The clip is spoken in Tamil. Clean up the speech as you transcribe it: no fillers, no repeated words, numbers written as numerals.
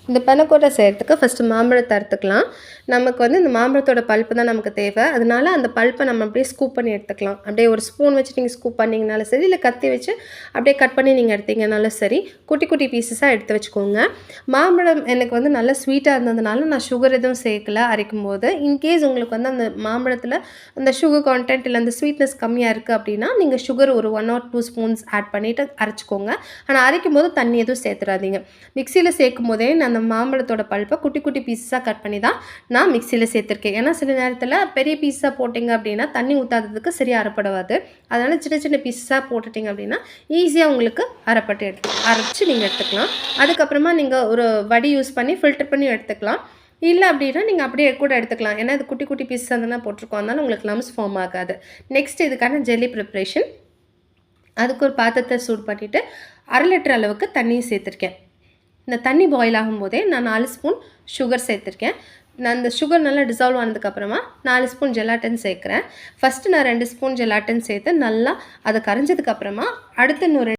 இந்த பனக்கோட்டா செய்கிறதுக்கு ஃபஸ்ட்டு மாம்பழத்தை அறுத்துக்கலாம். நமக்கு வந்து இந்த மாம்பழத்தோட பல்ப்பு தான் நமக்கு தேவை. அதனால அந்த பல்ப்பை நம்ம அப்படியே ஸ்கூப் பண்ணி எடுத்துக்கலாம். அப்படியே ஒரு ஸ்பூன் வச்சு நீங்கள் ஸ்கூப் பண்ணிங்கனாலும் சரி, இல்லை கத்தி வச்சு அப்படியே கட் பண்ணி நீங்கள் எடுத்தீங்கனாலும் சரி, குட்டி குட்டி பீசஸாக எடுத்து வச்சுக்கோங்க. மாம்பழம் எனக்கு வந்து நல்லா ஸ்வீட்டாக இருந்ததுனால நான் சுகர் எதுவும் சேர்க்கல அரைக்கும்போது. இன்கேஸ் உங்களுக்கு வந்து அந்த மாம்பழத்தில் அந்த சுகர் கான்டென்ட் இல்லை அந்த ஸ்வீட்னஸ் கம்மியாக இருக்குது அப்படின்னா, நீங்கள் சுகர் ஒரு 1 or 2 ஸ்பூன்ஸ் ஆட் பண்ணிவிட்டு அரைச்சிக்கோங்க. ஆனால் அரைக்கும்போது தண்ணி எதுவும் சேர்த்துறாதீங்க. மிக்சியில் சேர்க்கும் போதே நான் அந்த மாம்பழத்தோட பல்ப்பை குட்டி குட்டி பீஸாக கட் பண்ணி தான் நான் மிக்சியில் சேர்த்துருக்கேன். ஏன்னா சில நேரத்தில் பெரிய பீஸாக போட்டிங்க அப்படின்னா தண்ணி ஊற்றாததுக்கு சரியாக அரைப்படாது. அதனால் சின்ன சின்ன பீஸாக போட்டுட்டிங்க அப்படின்னா ஈஸியாக உங்களுக்கு அரைச்சி நீங்கள் எடுத்துக்கலாம். அதுக்கப்புறமா நீங்கள் ஒரு வடி யூஸ் பண்ணி ஃபில்டர் பண்ணி எடுத்துக்கலாம். இல்லை அப்படின்னா நீங்கள் அப்படியே கூட எடுத்துக்கலாம். ஏன்னா இது குட்டி குட்டி பீஸாக தானே போட்டிருக்கோம், அதனால உங்களுக்கு லம்ஸ் ஃபார்ம் ஆகாது. நெக்ஸ்ட் இதுக்கான ஜெல்லி ப்ரிப்ரேஷன். அதுக்கு ஒரு பாத்திரத்தை சூடு பண்ணிவிட்டு 1/2 லிட்டர் அளவுக்கு தண்ணியும் சேர்த்துருக்கேன். இந்த தண்ணி பாயில் ஆகும்போதே நான் 4 ஸ்பூன் சுகர் சேர்த்துருக்கேன். நான் அந்த சுகர் நல்லா டிசால்வ் ஆனதுக்கப்புறமா 4 ஸ்பூன் ஜெலாட்டின் சேர்க்குறேன். ஃபஸ்ட்டு நான் 2 ஸ்பூன் ஜெலாட்டின் சேர்த்து நல்லா அதை கரைஞ்சதுக்கப்புறமா அடுத்து இன்னும்